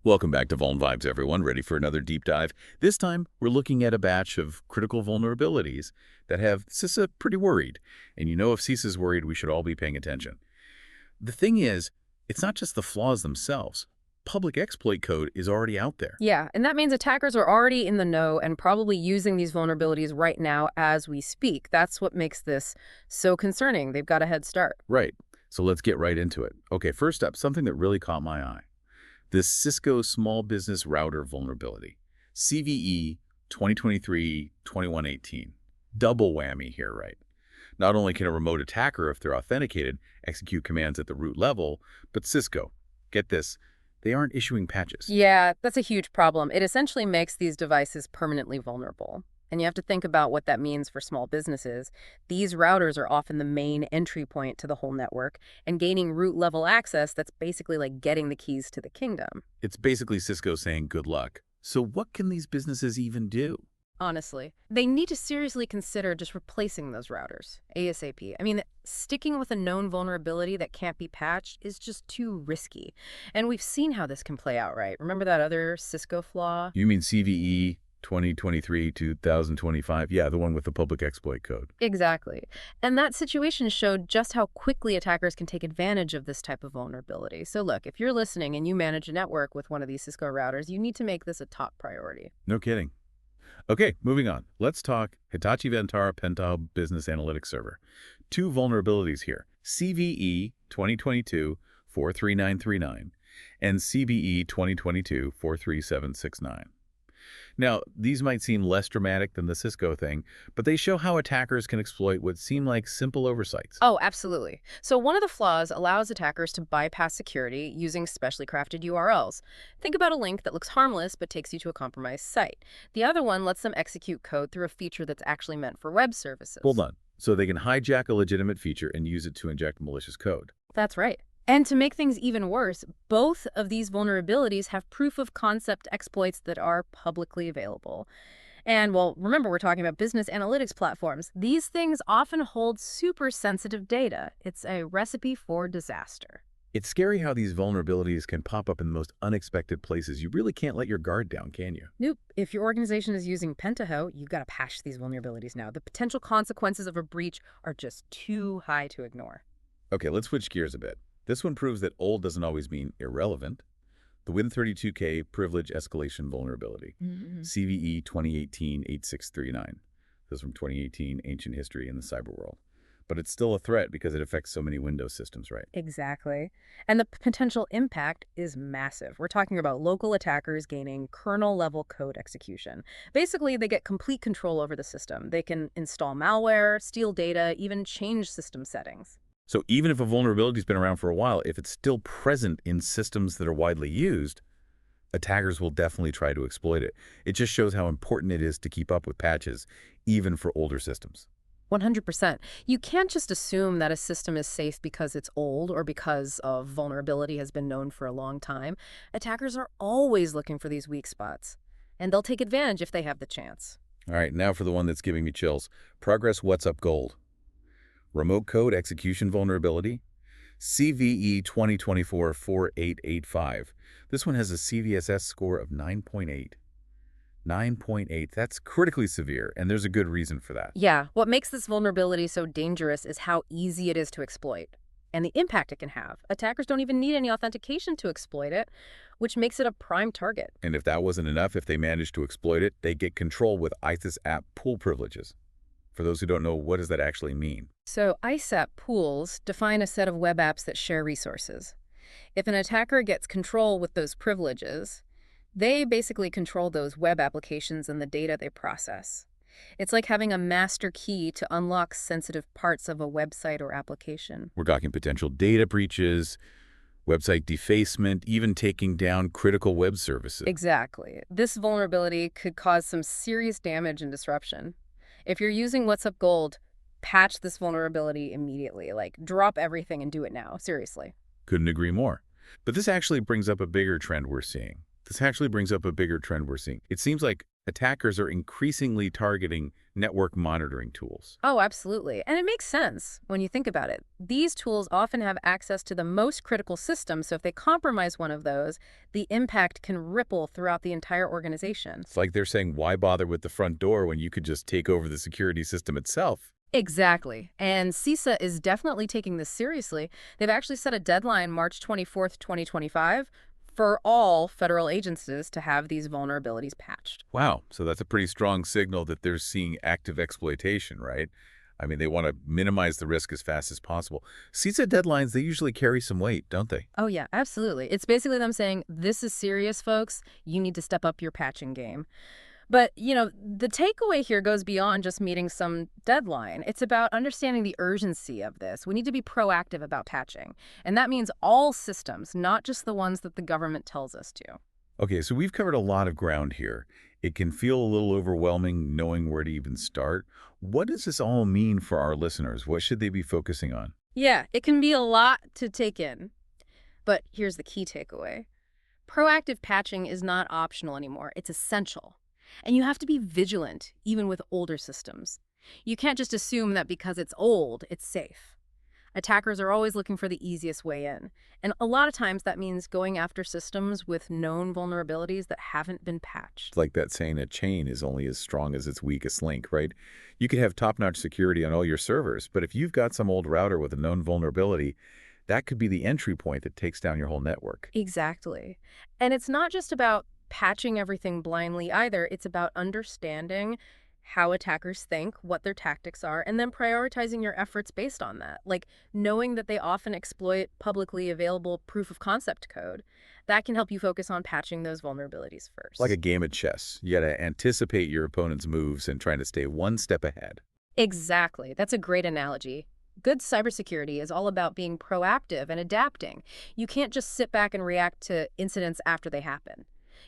Welcome back to Vuln Vibes, everyone. Ready for another deep dive? This time, we're looking at a batch of critical vulnerabilities that have CISA pretty worried. And you know if CISA's worried, we should all be paying attention. The thing is, it's not just the flaws themselves. Public exploit code is already out there. Yeah, and that means attackers are already in the know and probably using these vulnerabilities right now as we speak. That's what makes this so concerning. They've got a head start. Right. So let's get right into it. Okay, first up, something that really caught my eye. This Cisco Small Business Router Vulnerability, CVE 2023-2118. Double whammy here, right? Not only can a remote attacker, if they're authenticated, execute commands at the root level, but Cisco, get this, they aren't issuing patches. Yeah, that's a huge problem. It essentially makes these devices permanently vulnerable. And you have to think about what that means for small businesses. These routers are often the main entry point to the whole network, and gaining root-level access, that's basically like getting the keys to the kingdom. It's basically Cisco saying good luck. So what can these businesses even do? Honestly, they need to seriously consider just replacing those routers, ASAP. I mean, sticking with a known vulnerability that can't be patched is just too risky. And we've seen how this can play out, right? Remember that other Cisco flaw? You mean CVE 2023-2025? Yeah, the one with the public exploit code. Exactly. And that situation showed just how quickly attackers can take advantage of this type of vulnerability. So look, if you're listening and you manage a network with one of these Cisco routers, you need to make this a top priority. No kidding. Okay, moving on. Let's talk Hitachi Vantara Pentile Business Analytics Server. Two vulnerabilities here, CVE 2022-43939 and CVE 2022-43769. Now, these might seem less dramatic than the Cisco thing, but they show how attackers can exploit what seem like simple oversights. Oh, absolutely. So one of the flaws allows attackers to bypass security using specially crafted URLs. Think about a link that looks harmless but takes you to a compromised site. The other one lets them execute code through a feature that's actually meant for web services. Hold on. So they can hijack a legitimate feature and use it to inject malicious code. That's right. And to make things even worse, both of these vulnerabilities have proof-of-concept exploits that are publicly available. And, well, remember, we're talking about business analytics platforms. These things often hold super sensitive data. It's a recipe for disaster. It's scary how these vulnerabilities can pop up in the most unexpected places. You really can't let your guard down, can you? Nope. If your organization is using Pentaho, you've got to patch these vulnerabilities now. The potential consequences of a breach are just too high to ignore. Okay, let's switch gears a bit. This one proves that old doesn't always mean irrelevant. The Win32k privilege escalation vulnerability, CVE 2018-8639. This is from 2018, ancient history in the cyber world. But it's still a threat because it affects so many Windows systems, right? Exactly. And the potential impact is massive. We're talking about local attackers gaining kernel-level code execution. Basically, they get complete control over the system. They can install malware, steal data, even change system settings. So even if a vulnerability's been around for a while, if it's still present in systems that are widely used, attackers will definitely try to exploit it. It just shows how important it is to keep up with patches, even for older systems. 100%. You can't just assume that a system is safe because it's old or because a vulnerability has been known for a long time. Attackers are always looking for these weak spots, and they'll take advantage if they have the chance. All right, now for the one that's giving me chills. Progress WhatsUp Gold. Remote code execution vulnerability, CVE 2024-4885. This one has a CVSS score of 9.8. 9.8, that's critically severe, and there's a good reason for that. Yeah, what makes this vulnerability so dangerous is how easy it is to exploit and the impact it can have. Attackers don't even need any authentication to exploit it, which makes it a prime target. And if that wasn't enough, if they manage to exploit it, they get control with ISIS app pool privileges. For those who don't know, what does that actually mean? So ISAP pools define a set of web apps that share resources. If an attacker gets control with those privileges, they basically control those web applications and the data they process. It's like having a master key to unlock sensitive parts of a website or application. We're talking potential data breaches, website defacement, even taking down critical web services. Exactly. This vulnerability could cause some serious damage and disruption. If you're using WhatsUp Gold, patch this vulnerability immediately. Like, drop everything and do it now. Seriously. Couldn't agree more. But this actually brings up a bigger trend we're seeing. It seems like Attackers are increasingly targeting network monitoring tools. Oh, absolutely. And it makes sense when you think about it. These tools often have access to the most critical systems, so if they compromise one of those, the impact can ripple throughout the entire organization. It's like they're saying, why bother with the front door when you could just take over the security system itself? Exactly. And CISA is definitely taking this seriously. They've actually set a deadline, March 24th, 2025, for all federal agencies to have these vulnerabilities patched. Wow, so that's a pretty strong signal that they're seeing active exploitation, right? I mean, they want to minimize the risk as fast as possible. CISA deadlines, they usually carry some weight, don't they? Oh, yeah, absolutely. It's basically them saying, this is serious, folks. You need to step up your patching game. But, the takeaway here goes beyond just meeting some deadline. It's about understanding the urgency of this. We need to be proactive about patching. And that means all systems, not just the ones that the government tells us to. Okay, so we've covered a lot of ground here. It can feel a little overwhelming knowing where to even start. What does this all mean for our listeners? What should they be focusing on? Yeah, it can be a lot to take in. But here's the key takeaway. Proactive patching is not optional anymore. It's essential. And you have to be vigilant, even with older systems. You can't just assume that because it's old, it's safe. Attackers are always looking for the easiest way in. And a lot of times that means going after systems with known vulnerabilities that haven't been patched. It's like that saying, a chain is only as strong as its weakest link, right? You could have top-notch security on all your servers, but if you've got some old router with a known vulnerability, that could be the entry point that takes down your whole network. Exactly. And it's not just about patching everything blindly either. It's about understanding how attackers think, what their tactics are, and then prioritizing your efforts based on that. Like knowing that they often exploit publicly available proof of concept code. That can help you focus on patching those vulnerabilities first. Like a game of chess. You got to anticipate your opponent's moves and trying to stay one step ahead. Exactly. That's a great analogy. Good cybersecurity is all about being proactive and adapting. You can't just sit back and react to incidents after they happen.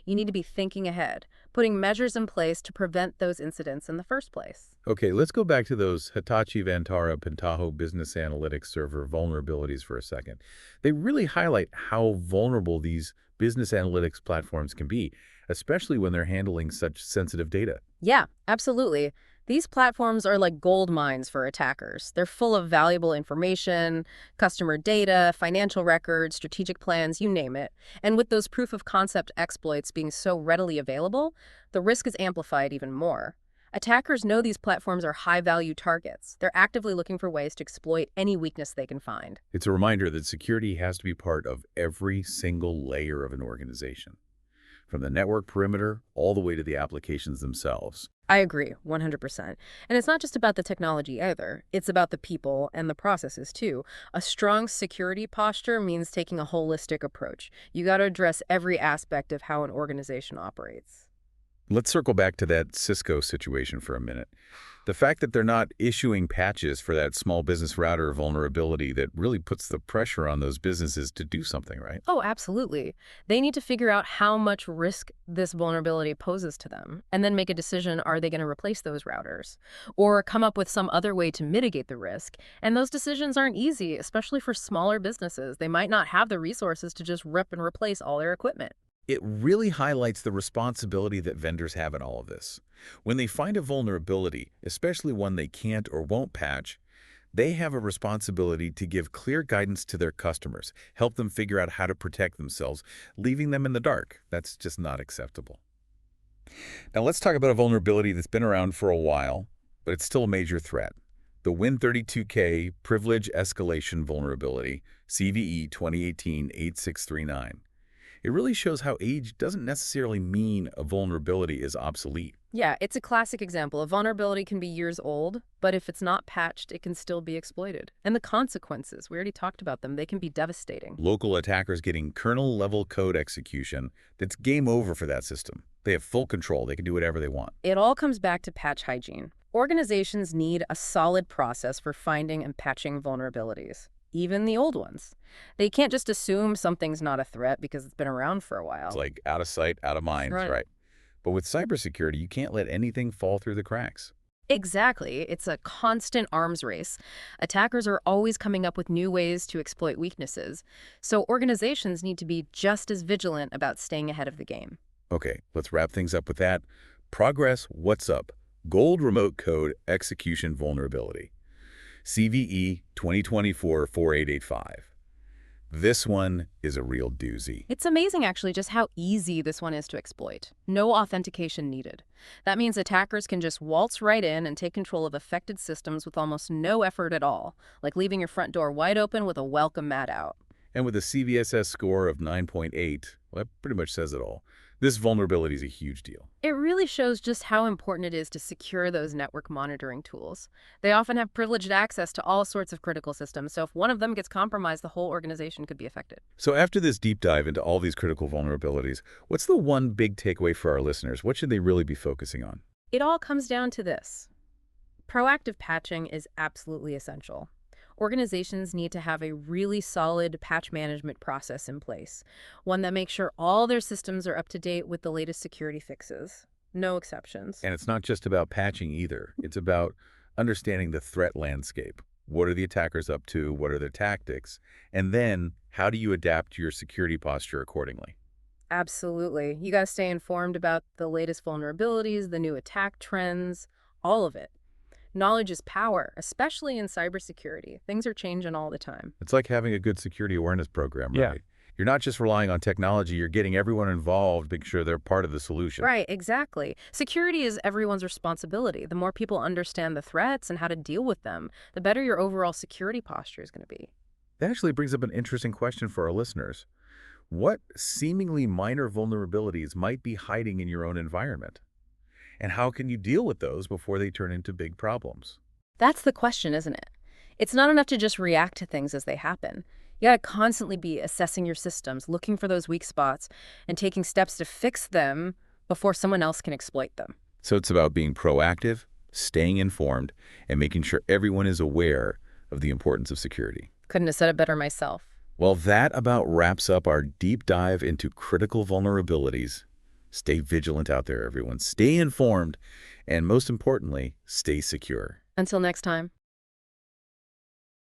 You need to be thinking ahead, putting measures in place to prevent those incidents in the first place. Okay, let's go back to those Hitachi Vantara Pentaho Business Analytics Server vulnerabilities for a second. They really highlight how vulnerable these business analytics platforms can be, especially when they're handling such sensitive data. Yeah, absolutely. These platforms are like gold mines for attackers. They're full of valuable information, customer data, financial records, strategic plans, you name it. And with those proof of concept exploits being so readily available, the risk is amplified even more. Attackers know these platforms are high-value targets. They're actively looking for ways to exploit any weakness they can find. It's a reminder that security has to be part of every single layer of an organization, from the network perimeter all the way to the applications themselves. I agree, 100%. And it's not just about the technology either. It's about the people and the processes, too. A strong security posture means taking a holistic approach. You got to address every aspect of how an organization operates. Let's circle back to that Cisco situation for a minute. The fact that they're not issuing patches for that small business router vulnerability that really puts the pressure on those businesses to do something, right? Oh, absolutely. They need to figure out how much risk this vulnerability poses to them, and then make a decision, are they going to replace those routers? Or come up with some other way to mitigate the risk. And those decisions aren't easy, especially for smaller businesses. They might not have the resources to just rip and replace all their equipment. It really highlights the responsibility that vendors have in all of this. When they find a vulnerability, especially one they can't or won't patch, they have a responsibility to give clear guidance to their customers, help them figure out how to protect themselves, leaving them in the dark. That's just not acceptable. Now let's talk about a vulnerability that's been around for a while, but it's still a major threat. The Win32k Privilege Escalation Vulnerability, CVE 2018-8639. It really shows how age doesn't necessarily mean a vulnerability is obsolete. Yeah, it's a classic example. A vulnerability can be years old, but if it's not patched, it can still be exploited. And the consequences, we already talked about them, they can be devastating. Local attackers getting kernel-level code execution, that's game over for that system. They have full control. They can do whatever they want. It all comes back to patch hygiene. Organizations need a solid process for finding and patching vulnerabilities, even the old ones. They can't just assume something's not a threat because it's been around for a while. It's like out of sight, out of mind, right? But with cybersecurity, you can't let anything fall through the cracks. Exactly. It's a constant arms race. Attackers are always coming up with new ways to exploit weaknesses. So organizations need to be just as vigilant about staying ahead of the game. Okay, let's wrap things up with that. Progress WhatsUp Gold Remote Code Execution Vulnerability, CVE 2024-4885. This one is a real doozy. It's amazing, actually, just how easy this one is to exploit. No authentication needed. That means attackers can just waltz right in and take control of affected systems with almost no effort at all, like leaving your front door wide open with a welcome mat out. And with a CVSS score of 9.8, well, that pretty much says it all. This vulnerability is a huge deal. It really shows just how important it is to secure those network monitoring tools. They often have privileged access to all sorts of critical systems, so if one of them gets compromised, the whole organization could be affected. So after this deep dive into all these critical vulnerabilities, what's the one big takeaway for our listeners? What should they really be focusing on? It all comes down to this. Proactive patching is absolutely essential. Organizations need to have a really solid patch management process in place, one that makes sure all their systems are up to date with the latest security fixes. No exceptions. And it's not just about patching either. It's about understanding the threat landscape. What are the attackers up to? What are their tactics? And then how do you adapt your security posture accordingly? Absolutely. You got to stay informed about the latest vulnerabilities, the new attack trends, all of it. Knowledge is power, especially in cybersecurity. Things are changing all the time. It's like having a good security awareness program, right? Yeah. You're not just relying on technology, you're getting everyone involved, making sure they're part of the solution. Right, exactly. Security is everyone's responsibility. The more people understand the threats and how to deal with them, the better your overall security posture is going to be. That actually brings up an interesting question for our listeners. What seemingly minor vulnerabilities might be hiding in your own environment? And how can you deal with those before they turn into big problems? That's the question, isn't it? It's not enough to just react to things as they happen. You gotta constantly be assessing your systems, looking for those weak spots, and taking steps to fix them before someone else can exploit them. So it's about being proactive, staying informed, and making sure everyone is aware of the importance of security. Couldn't have said it better myself. Well, that about wraps up our deep dive into critical vulnerabilities. Stay vigilant out there, everyone. Stay informed, and most importantly, stay secure. Until next time.